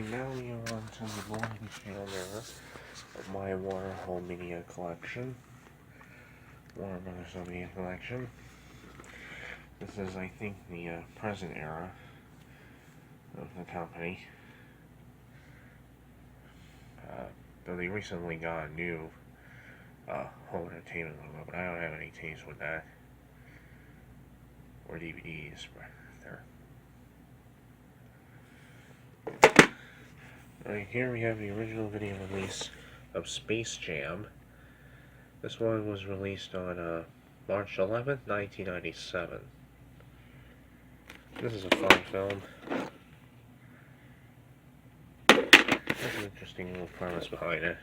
Alright, now we are on to the morning channel of my Warner Home Media Collection. Warner Brothers Home Media Collection. This is, I think, the present era of the company. Though they recently got a new home entertainment logo, but I don't have any taste with that. Or DVDs, rather. Right here we have the original video release of Space Jam. This one was released on March 11th, 1997. This is a fun film. There's an interesting little premise behind it.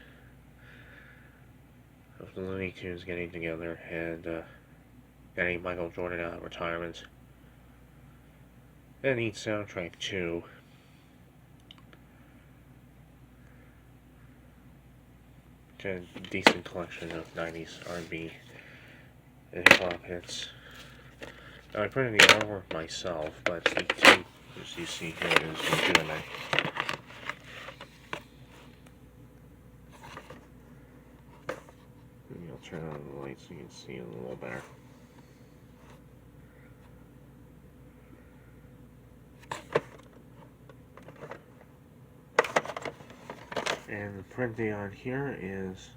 Of the Looney Tunes getting together and getting Michael Jordan out of retirement. And each soundtrack too. A decent collection of 90s R&B and hip-hop hits. Now, I printed the artwork myself, but the tape, as you see here, is legitimate. Maybe I'll turn on the light so you can see it a little better. And the print date on here is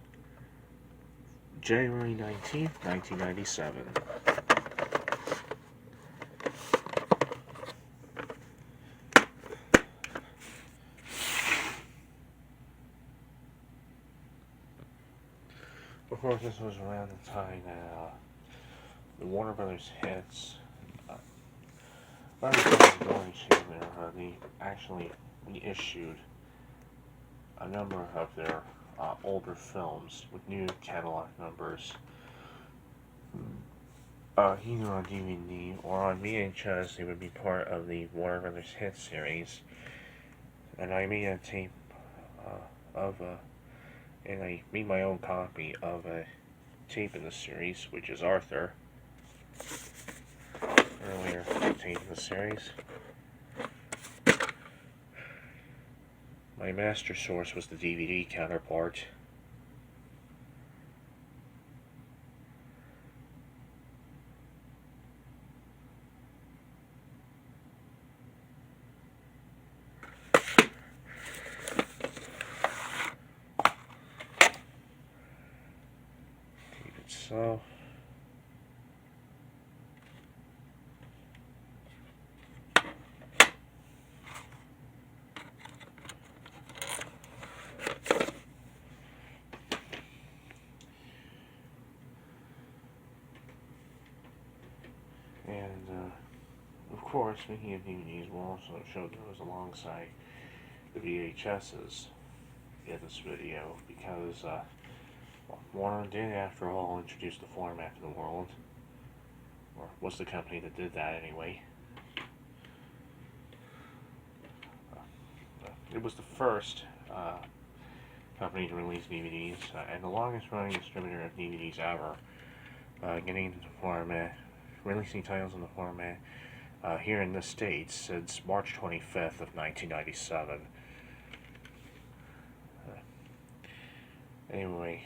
January 19th, 1997. Of course, this was around the time that the Warner Brothers hits, they actually reissued a number of their older films with new catalog numbers, either on DVD or on VHS. They would be part of the Warner Brothers hit series, and I made a tape and I made my own copy of a tape in the series, which is Arthur, earlier tape in the series. My master source was the DVD counterpart. Tape itself. And, of course, speaking of DVDs, we'll also show those alongside the VHSs in this video, because Warner did, after all, introduce the format to the world, or was the company that did that anyway. It was the first company to release DVDs, and the longest running distributor of DVDs ever, getting into the format, releasing titles in the format here in the States since March 25th of 1997. Anyway,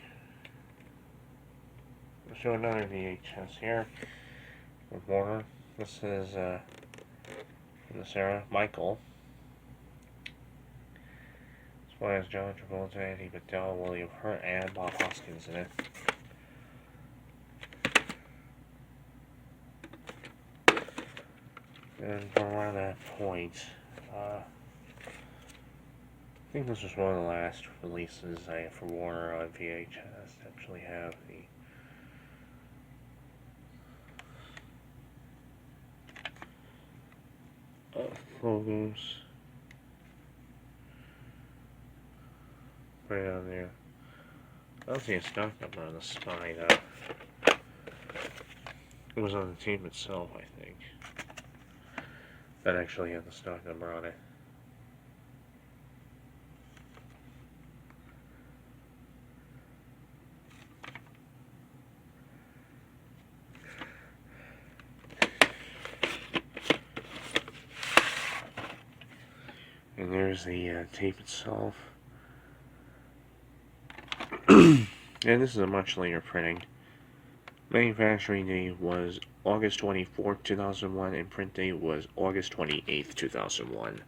I'll show another VHS here with Warner. This is from this era, Michael. This one has John Travolta, Eddie Bedell, William Hurt, and Bob Hoskins in it. And from around that point, I think this was one of the last releases I had for Warner on VHS to actually have the logos right on there. I don't see a stock number on the spine. It was on the tape itself, I think. That actually had the stock number on it. And there's the tape itself. And this is a much later printing. Manufacturing date was August 24th, 2001, and print date was August 28th, 2001.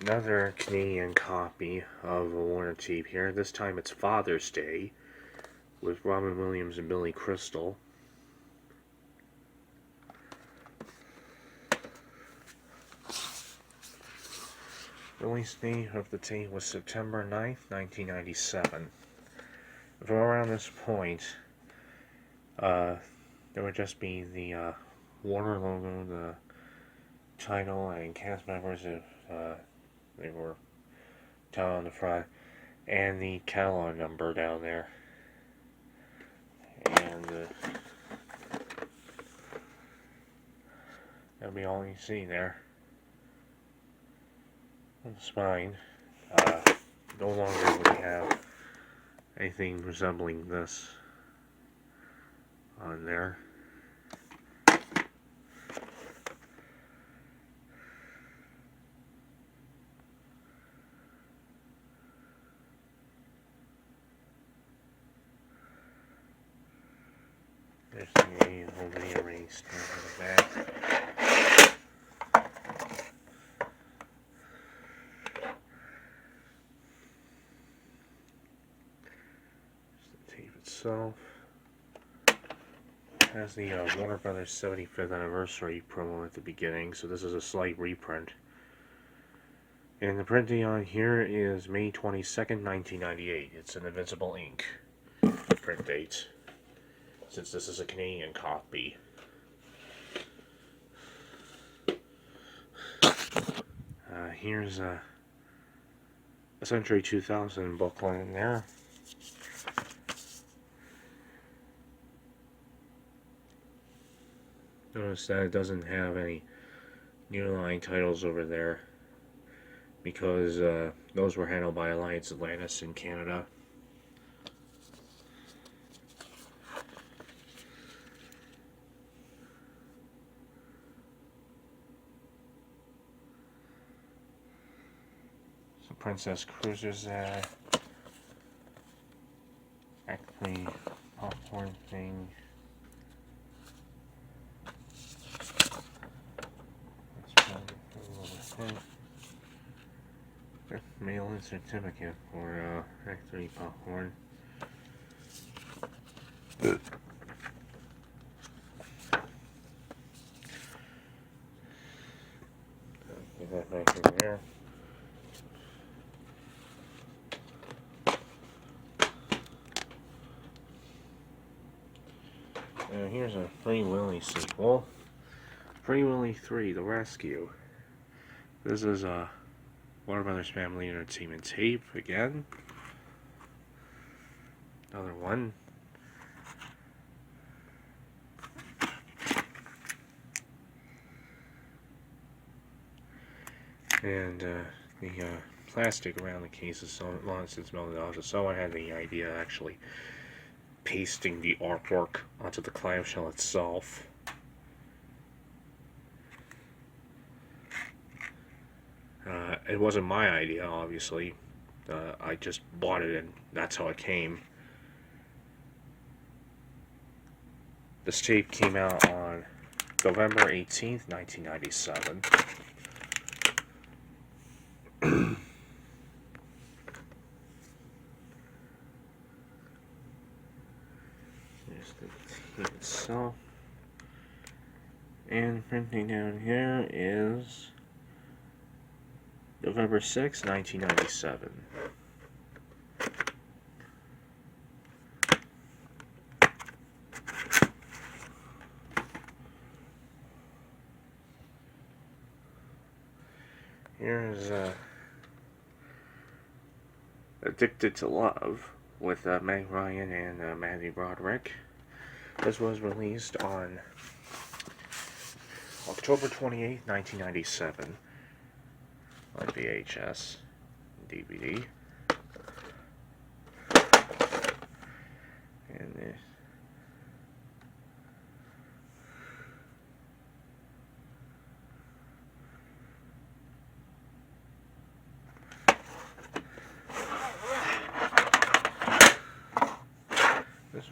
Another Canadian copy of a Warner tape here. This time it's Father's Day with Robin Williams and Billy Crystal. Release date of the tape was September 9th, 1997. From around this point, there would just be the Warner logo, the title, and cast members if they were down on the front, and the catalog number down there. And that'll be all you see there. On the spine, no longer would we have anything resembling this on there. There's the name already erased on the back. Itself has the Warner Brothers 75th anniversary promo at the beginning, so this is a slight reprint. And the printing on here is May 22nd, 1998. It's an Invisible Ink print date, since this is a Canadian copy. Here's a Century 2000 booklet in there. Notice that it doesn't have any new line titles over there, because those were handled by Alliance Atlantis in Canada. So Princess Cruiser's actually popcorn thing. Mail-in certificate for Act 3 popcorn. Get that back in there. Here's a Free Willy sequel. Free Willy 3, The Rescue. This is a Warner Brothers Family Entertainment tape again. Another one. And the plastic around the case is so long since melted off, so someone had the idea of actually pasting the artwork onto the clamshell itself. It wasn't my idea, obviously. I just bought it and that's how it came. This tape came out on November 18th, 1997. Here's the tape itself. And printing down here is November 6, 1997. Here's Addicted to Love with Meg Ryan and Matthew Broderick. This was released on October 28, 1997. On VHS and DVD. And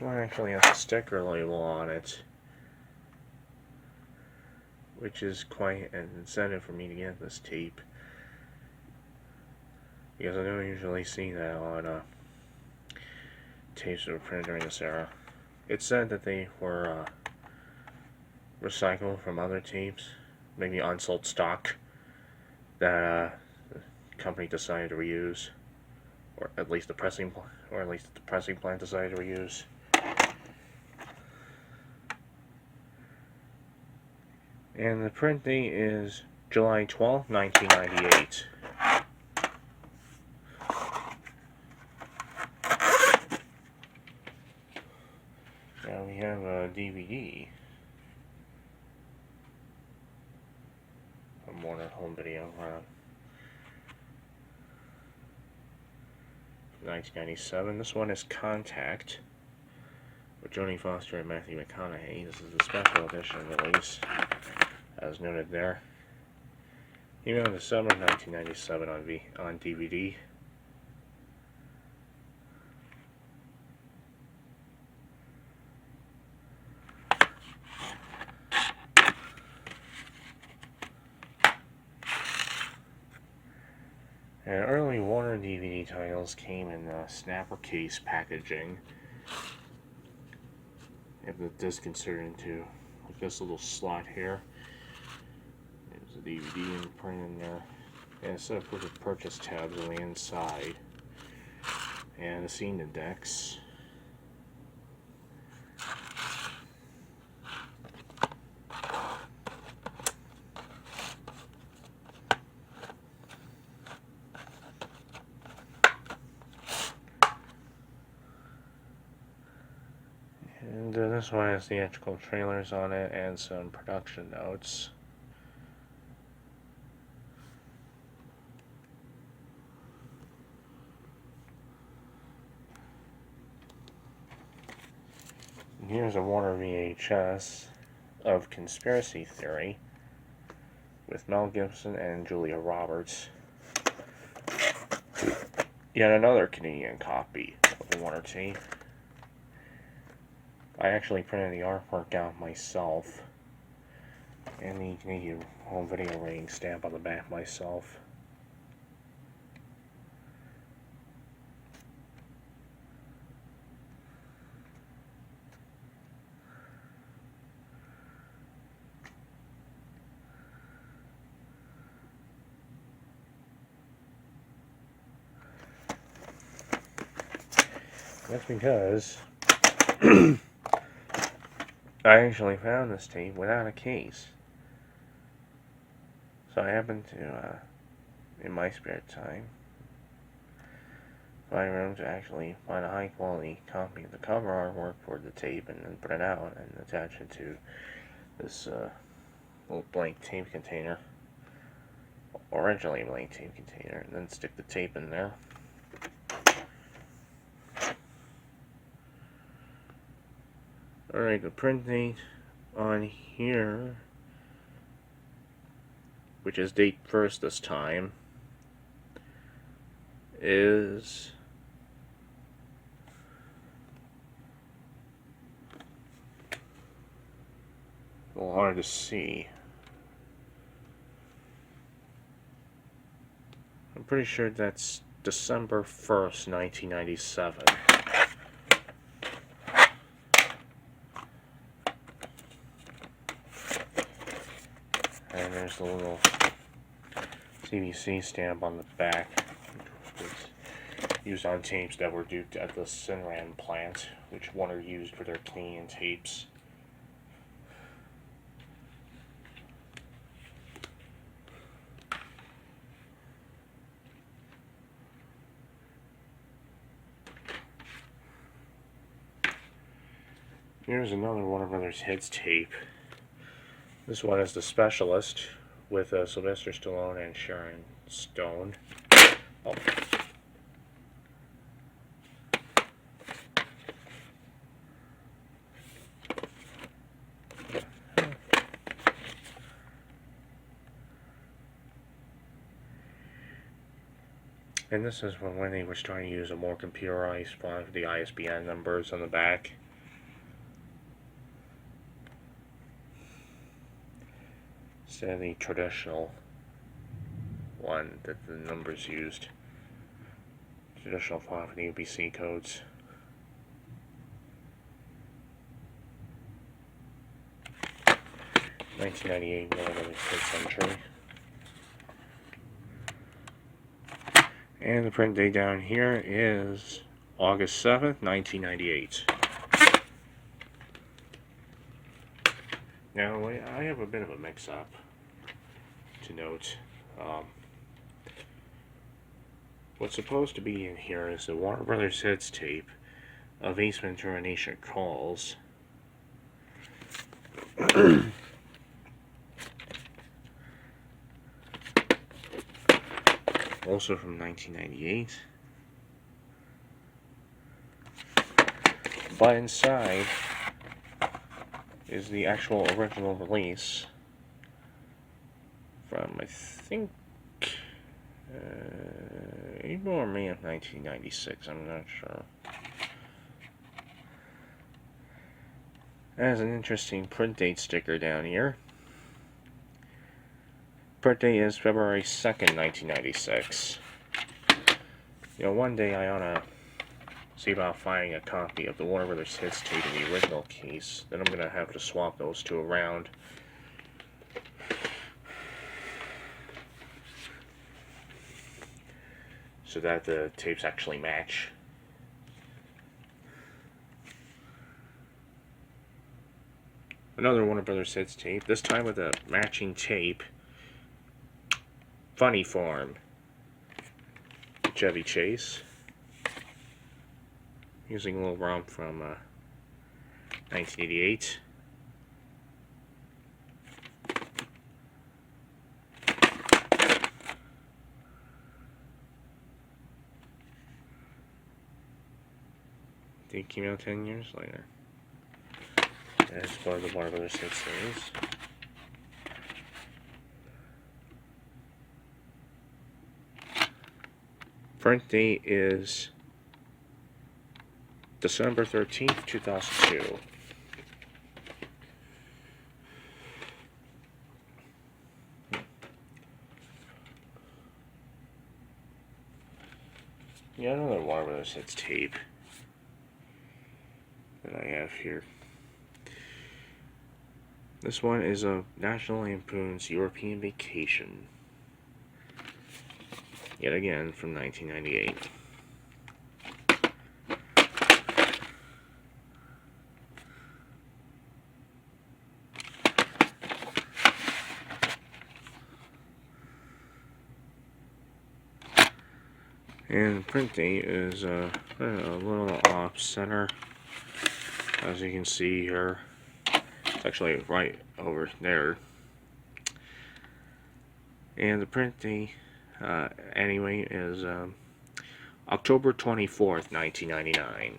one actually has a sticker label on it, which is quite an incentive for me to get this tape, because I don't usually see that on tapes that were printed during this era. It said that they were recycled from other tapes, maybe unsold stock that the company decided to reuse, or at least the pressing plant decided to reuse. And the print date is July 12th, 1998. Now we have a DVD from Warner Home Video. 1997. This one is Contact with Jodie Foster and Matthew McConaughey. This is the special edition release, as noted there. Came out in December 1997 on DVD. And early Warner DVD titles came in snapper case packaging. You have the disc inserted into like this little slot here. There's a DVD imprint in there. And a set of purchase tabs on the inside. And a scene index. And this one has theatrical trailers on it and some production notes. And here's a Warner VHS of Conspiracy Theory with Mel Gibson and Julia Roberts. Yet another Canadian copy of the Warner tape. I actually printed the artwork out myself, and the Canadian Home Video rating stamp on the back myself. That's because I actually found this tape without a case. So I happened to, in my spare time, find room to actually find a high quality copy of the cover artwork for the tape and then print it out and attach it to this little blank tape container. Originally a blank tape container, and then stick the tape in there. Alright, the print date on here, which is date first this time, is a little hard to see. I'm pretty sure that's December 1st, 1997. And there's the little CBC stamp on the back, which was used on tapes that were duped at the Cinran plant, which Warner used for their Canadian tapes. Here's another Warner Brothers Hits tape. This one is The Specialist with Sylvester Stallone and Sharon Stone. Oh. And this is when they were starting to use a more computerized font for the ISBN numbers on the back. instead of the traditional one that the numbers used. Traditional font for the UPC codes. $1998 century. And the print date down here is August 7th, 1998. Now, I have a bit of a mix-up to note. What's supposed to be in here is the Warner Brothers Hits tape of Ace Ventura: Nation Calls. Also from 1998. But inside is the actual original release from, I think, April or May of 1996, I'm not sure. It has an interesting print date sticker down here. Print date is February 2nd, 1996. You know, one day I ought to see about finding a copy of the Warner Brothers Hits tape in the original case. Then I'm going to have to swap those two around. So that the tapes actually match. Another Warner Brothers Hits tape, this time with a matching tape. Funny Farm. Chevy Chase. Using a little ROM from 1988. It came out 10 years later. That's part of the Warner Brothers Hits series. Print date is December 13th, 2002. Yeah, another Warner Brothers Hits tape that I have here. This one is of National Lampoon's European Vacation. Yet again from 1998. And the print date is a little off center, as you can see here. It's actually right over there. And the print date, anyway, is October 24th, 1999.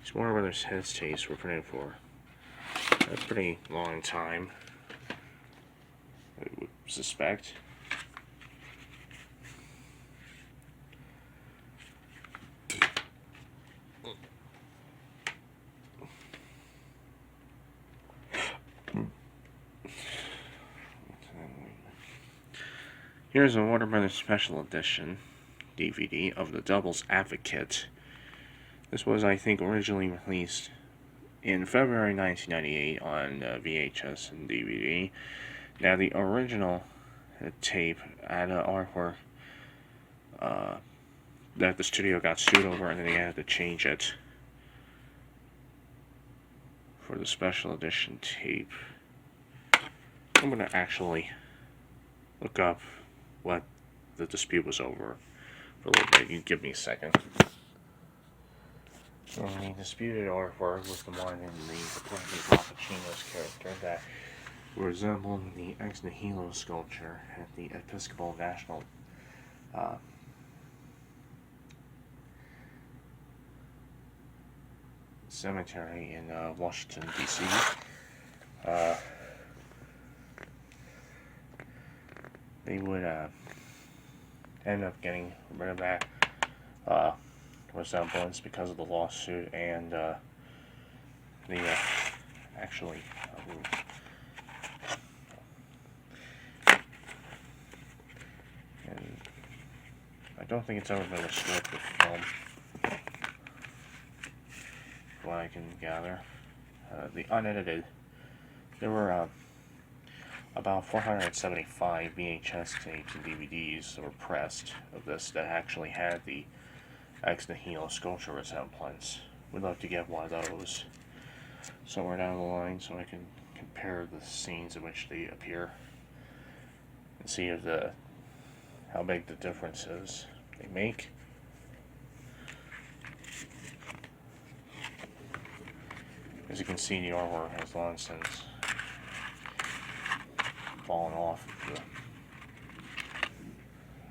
These Warner Brothers Hits tapes were printed for a pretty long time, I would suspect. Here's a Warner Brothers Special Edition DVD of The Devil's Advocate. This was, I think, originally released in February 1998 on VHS and DVD. Now, the original tape had an artwork that the studio got sued over, and then they had to change it for the Special Edition tape. I'm going to actually look up what the dispute was over for a little bit. You give me a second. So the disputed artwork was the one in the Rappuccino's character that resembled the ex nihilo sculpture at the Episcopal National Cemetery in Washington, D.C. They would end up getting rid of that resemblance because of the lawsuit and the actually don't think it's ever been a strip of film, from what I can gather. The unedited, there were about 475 VHS tapes and DVDs that were pressed of this that actually had the ex nihilo sculpture resemblance. We'd love to get one of those somewhere down the line so I can compare the scenes in which they appear and see if how big the differences they make. As you can see, the artwork has long since fallen off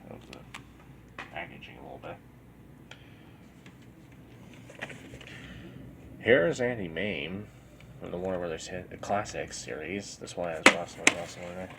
of the packaging a little bit. Here's Andy Mame from the Warner Brothers hit Classics series. This one has Russell in it.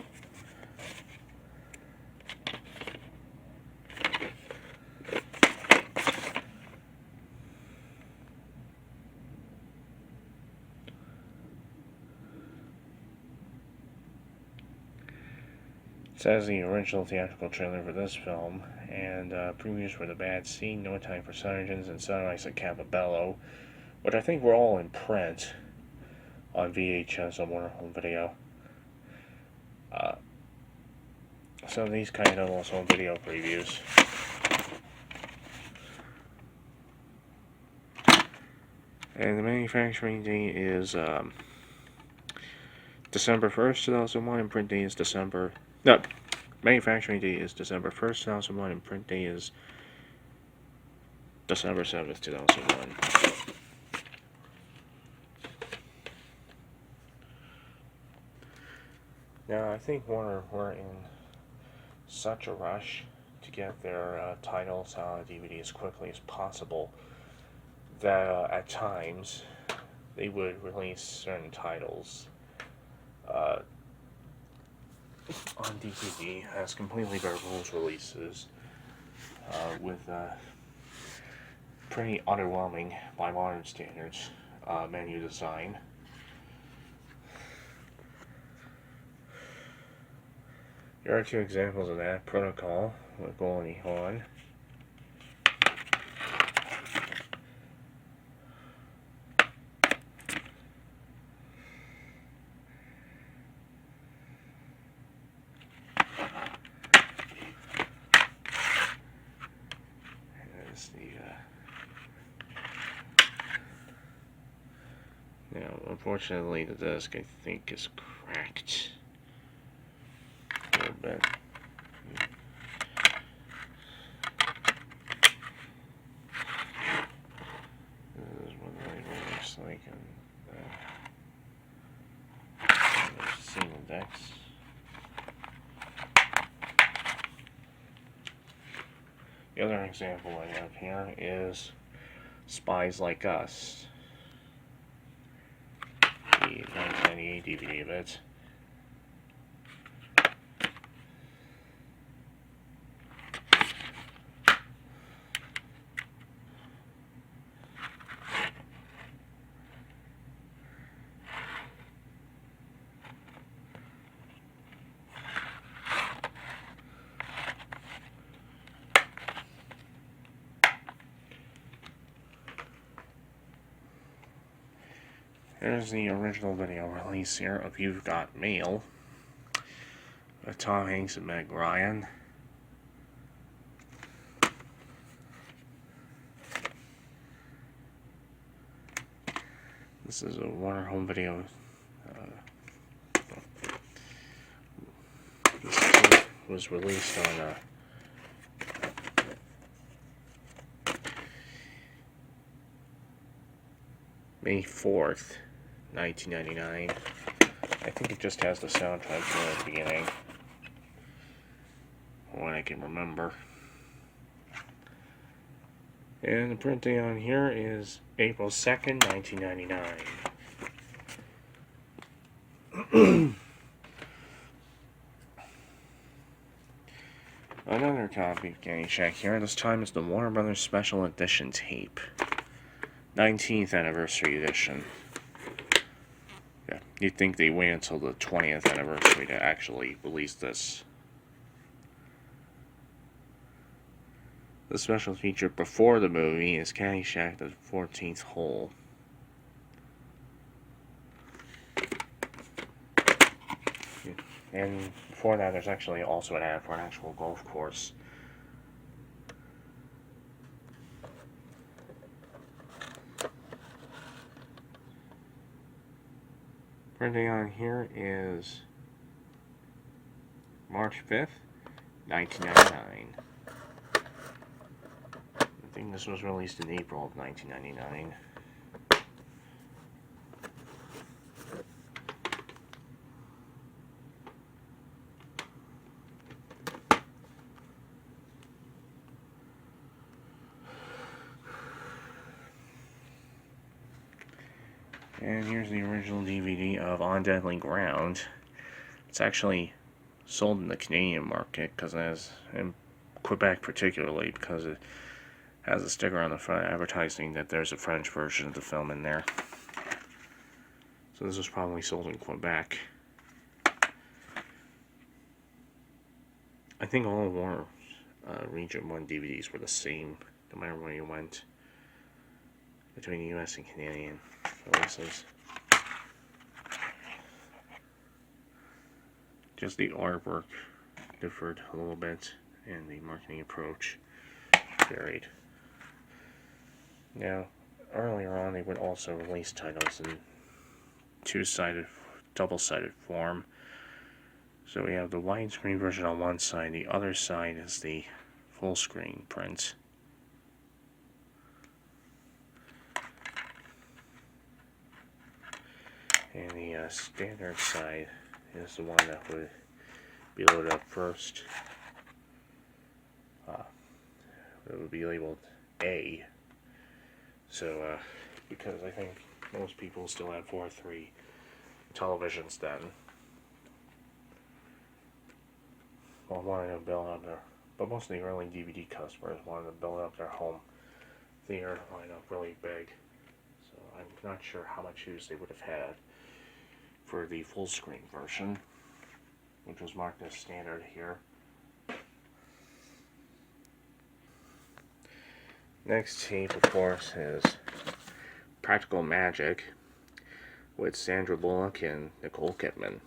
It says the original theatrical trailer for this film, and previews for The Bad Scene, No Time for Sargents, and Sunrise at Campobello, which I think were all in print on VHS or Warner Home Video. Some of these kind of also video previews. And the manufacturing date is December 1st, 2001, and print date is manufacturing date is December 1st, 2001, and print date is December 7th, 2001. Now, I think Warner were in such a rush to get their titles on DVD as quickly as possible that at times they would release certain titles on DVD as completely bare bones releases with pretty underwhelming, by modern standards, menu design. Here are two examples of that. Protocol with Goldie Hawn. Now, unfortunately, the disc, I think, is cracked a little bit. This is what the label looks like on the single decks. The other example I have here is Spies Like Us, the 1998 DVD of it. Here's the original video release here of You've Got Mail with Tom Hanks and Meg Ryan. This is a Warner Home Video. This was released on May 4th, 1999. I think it just has the soundtrack at the beginning, what I can remember. And the print date on here is April 2nd, 1999. Another copy of Getting Check here. This time is the Warner Brothers Special Edition tape. 19th Anniversary Edition. Yeah, you'd think they wait until the 20th anniversary to actually release this. The special feature before the movie is Caddyshack, the 14th hole. And before that, there's actually also an ad for an actual golf course. Printing on here is March 5th, 1999. I think this was released in April of 1999. And here's the original DVD of On Deadly Ground. It's actually sold in the Canadian market, because it has, in Quebec particularly, because it has a sticker on the front advertising that there's a French version of the film in there. So this was probably sold in Quebec. I think all of our Region 1 DVDs were the same, no matter where you went, between the US and Canadian releases. Just the artwork differed a little bit, and the marketing approach varied. Now, earlier on, they would also release titles in two-sided, double-sided form. So we have the widescreen version on one side, the other side is the full-screen print. And the standard side is the one that would be loaded up first. It would be labeled A. So, because I think most people still had 4:3 televisions then. Well, wanted to build up their, but most of the early DVD customers wanted to build up their home theater lineup really big. So I'm not sure how much use they would have had for the full screen version, which was marked as standard here. Next tape, of course, is Practical Magic with Sandra Bullock and Nicole Kidman.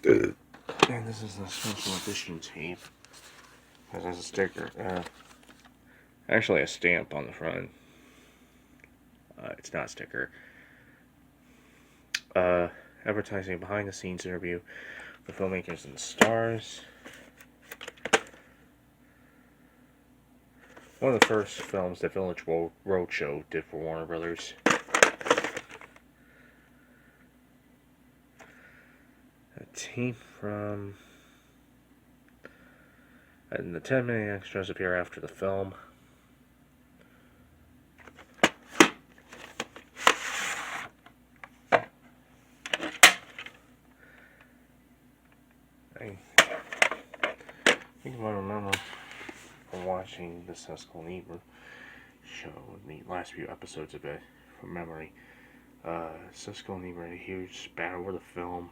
And this is the special edition tape. It has a sticker, actually a stamp on the front. It's not a sticker. Advertising behind the scenes interview with filmmakers and stars. One of the first films that Village Roadshow did for Warner Brothers. A tape from... And the 10-minute extras appear after the film. I think if I remember from watching the Siskel and Ebert show, the last few episodes of it, from memory, Siskel and Ebert had a huge spat over the film.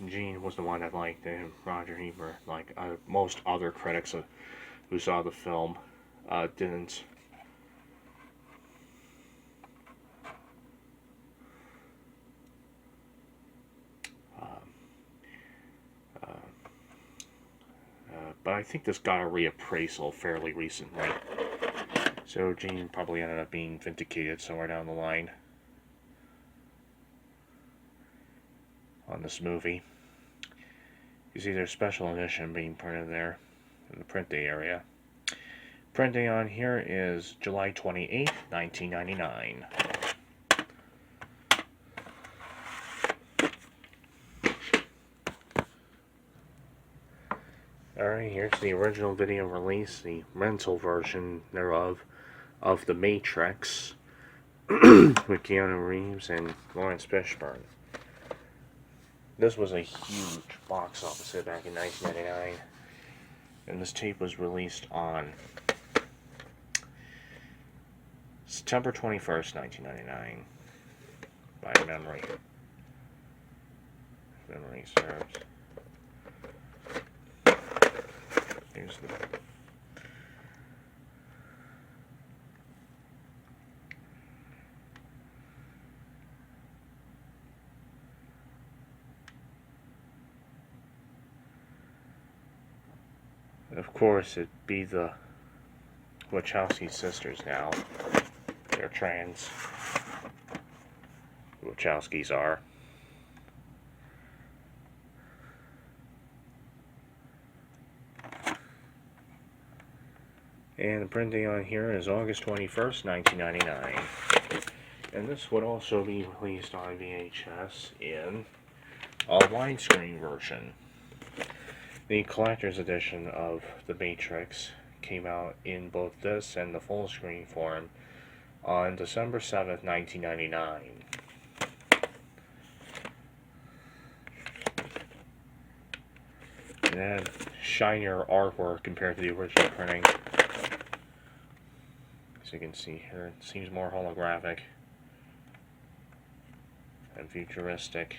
Gene was the one that liked it, and Roger Ebert, like most other critics who saw the film, didn't. But I think this got a reappraisal fairly recently. So Gene probably ended up being vindicated somewhere down the line on this movie. You see there's special edition being printed there in the print day area. Printing on here is July 28th, 1999. Alright, here's the original video release, the rental version thereof, of The Matrix, with Keanu Reeves and Lawrence Fishburne. This was a huge box office hit back in 1999, and this tape was released on September 21st, 1999, by memory. If memory serves. Here's the... Of course, it'd be the Wachowski sisters now. They're trans. The Wachowskis are. And the print date on here is August 21st, 1999. And this would also be released on VHS in a widescreen version. The collector's edition of The Matrix came out in both this and the full screen form on December 7th, 1999. It had shinier artwork compared to the original printing. As you can see here, it seems more holographic and futuristic.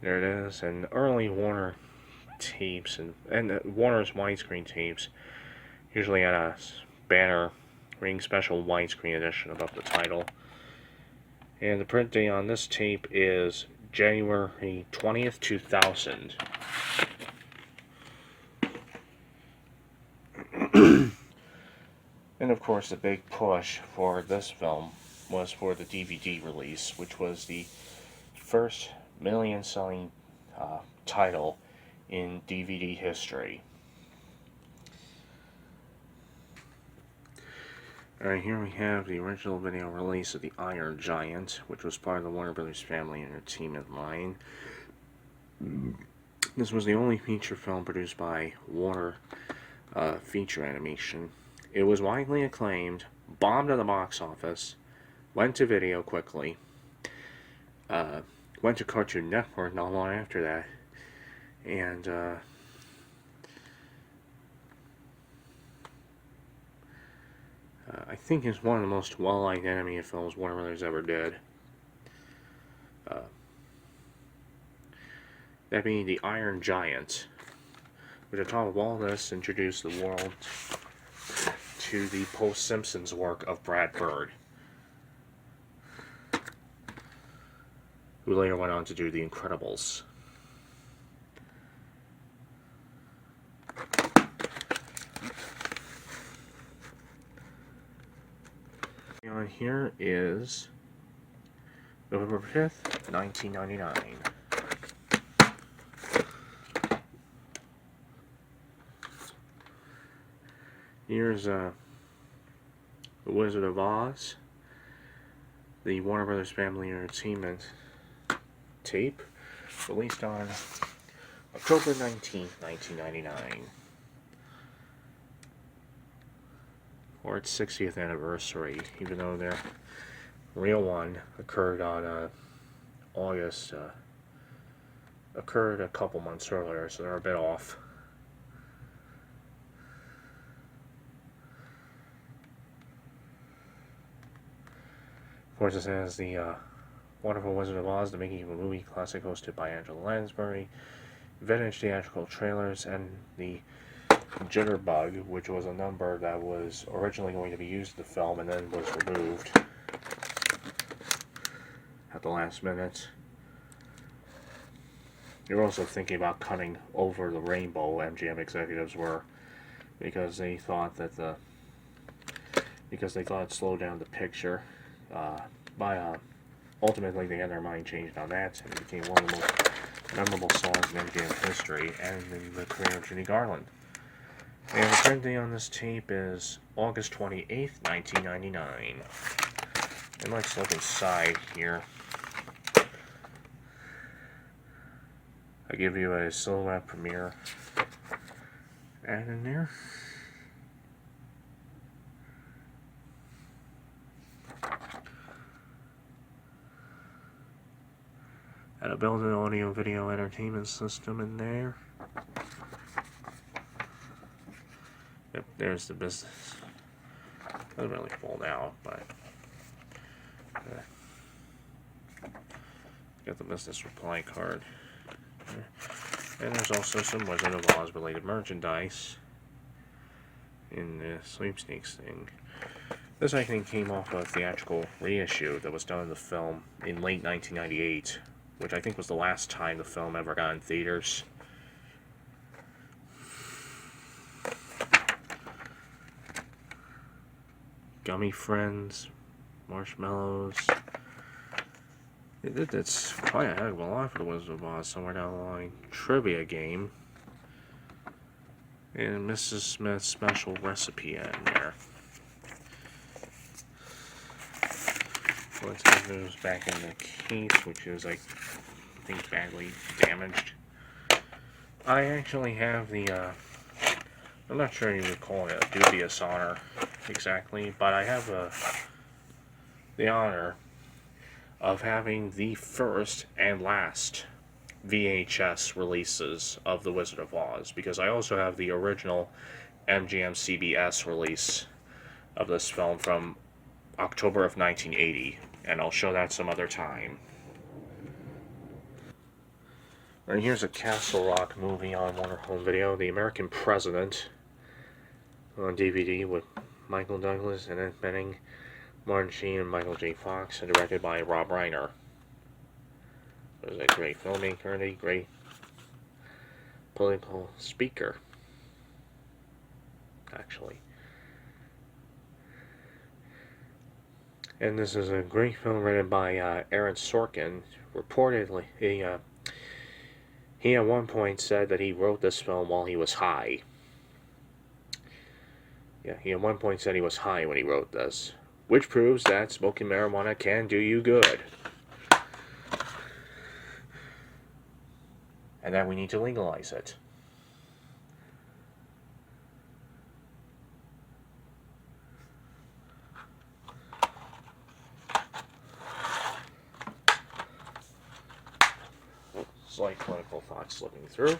There it is, and early Warner tapes and Warner's widescreen tapes usually had a banner reading special widescreen edition above the title. And the print date on this tape is January 20th, 2000. And of course, the big push for this film was for the DVD release, which was the first million-selling title in DVD history. Alright, here we have the original video release of The Iron Giant, which was part of the Warner Brothers Family Entertainment line. This was the only feature film produced by Warner Feature Animation. It was widely acclaimed, bombed at the box office, went to video quickly, went to Cartoon Network not long after that, and I think it's one of the most well-liked animated films Warner Brothers ever did. That being The Iron Giant, which on top of all this introduced the world to the post-Simpsons work of Brad Bird, who later went on to do The Incredibles. On here is November 5th, 1999. Here's The Wizard of Oz, the Warner Brothers Family Entertainment tape, released on October 19th, 1999. For its 60th anniversary, even though their real one occurred on August, occurred a couple months earlier, so they're a bit off. Of course, this has the Wonderful Wizard of Oz, the making of a movie classic hosted by Angela Lansbury, vintage theatrical trailers, and the Jitterbug, which was a number that was originally going to be used in the film and then was removed at the last minute. They were also thinking about cutting Over the Rainbow, MGM executives were, because they thought that it slowed down the picture. Ultimately they had their mind changed on that, and it became one of the most memorable songs in MGM history and in the career of Judy Garland. And the print date on this tape is August 28th, 1999. And let's look inside here. I give you a silhouette premiere ad in there. And a built-in audio video entertainment system in there. Yep, there's the business. Doesn't really fold out, but Got the business reply card. And there's also some Wizard of Oz related merchandise in the sweepstakes thing. This, I think, came off a theatrical reissue that was done in the film in late 1998, which I think was the last time the film ever got in theaters. Gummy Friends, marshmallows. It's quite a heck of a lot for the Wizard of Oz somewhere down the line. Trivia game. And Mrs. Smith's special recipe in there. Let's get those back in the case, which is, I think, badly damaged. I actually have the, I'm not sure you would call it a dubious honor exactly, but I have the honor of having the first and last VHS releases of The Wizard of Oz, because I also have the original MGM CBS release of this film from October of 1980, and I'll show that some other time. And here's a Castle Rock movie on Warner Home Video, The American President, on DVD with Michael Douglas, Annette Bening, Martin Sheen, and Michael J. Fox, and directed by Rob Reiner. He was a great filmmaker and a great political speaker, actually. And this is a great film written by Aaron Sorkin. Reportedly, he at one point said that he wrote this film while he was high. Yeah, he at one point said he was high when he wrote this, which proves that smoking marijuana can do you good. And that we need to legalize it. Slight political thoughts slipping through.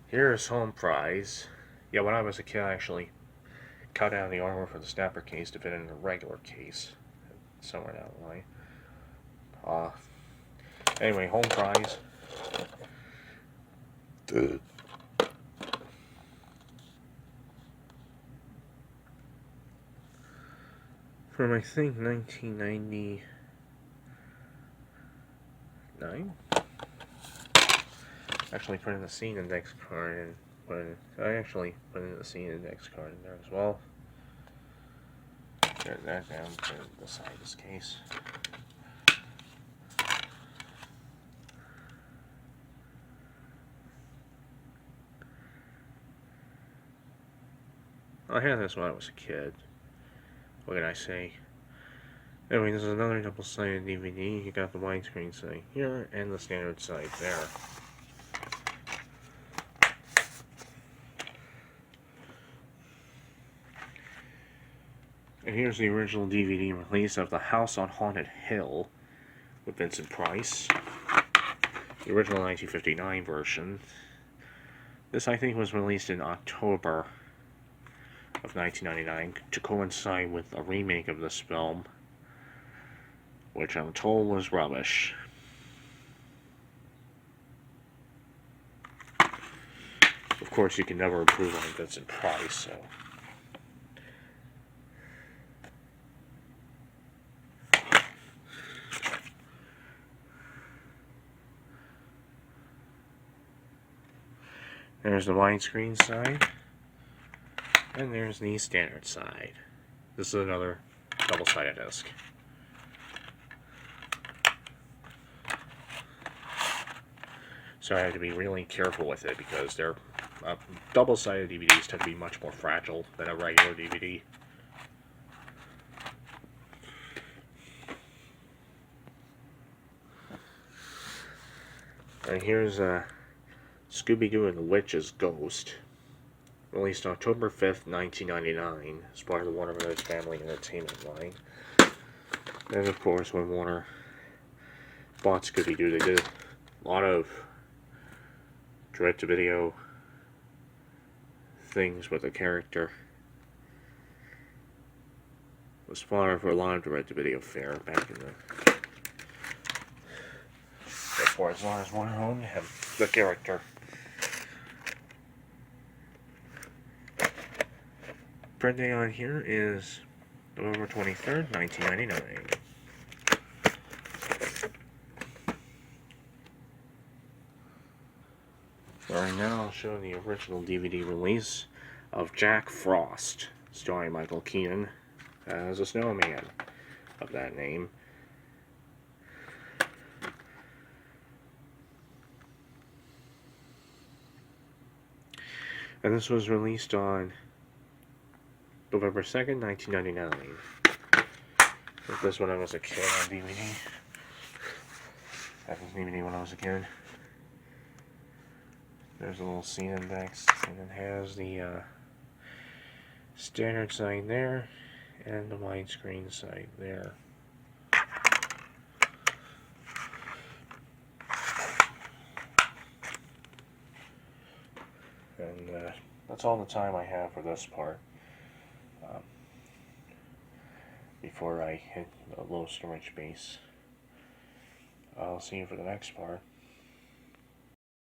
Here's Home Prize. Yeah, when I was a kid, I actually cut out the armor for the snapper case to fit in a regular case somewhere down the line. Anyway, Home Prize. From, I think, 1999. Actually put in the scene index card, and I actually put in the scene index card in there as well. Turn that down to the side of this case. I had this when I was a kid. What can I say? Anyway, this is another double-sided DVD. You got the widescreen side here and the standard side there. And here's the original DVD release of The House on Haunted Hill with Vincent Price. The original 1959 version. This, I think, was released in October of 1999 to coincide with a remake of this film, which I'm told was rubbish. Of course, you can never improve on Vincent Price, so. There's the widescreen side, and there's the standard side. This is another double-sided disc. So I have to be really careful with it because they're double-sided DVDs tend to be much more fragile than a regular DVD. And here's Scooby-Doo and the Witch's Ghost, released October 5th, 1999, as part of the Warner Bros. Family Entertainment line. And of course, when Warner bought Scooby-Doo, they did a lot of direct-to-video things with the character. was far for live direct-to-video fair back in the... Before, as long as one home, you have the character. Print date on here is November 23rd, 1999. Right now, I'll show the original DVD release of Jack Frost, starring Michael Keaton as a snowman of that name. And this was released on November 2nd, 1999. Got this when I was a kid on DVD. Got this DVD when I was a kid. There's a little scene index, and it has the standard side there, and the widescreen side there. And that's all the time I have for this part. Before I hit a low storage base. I'll see you for the next part.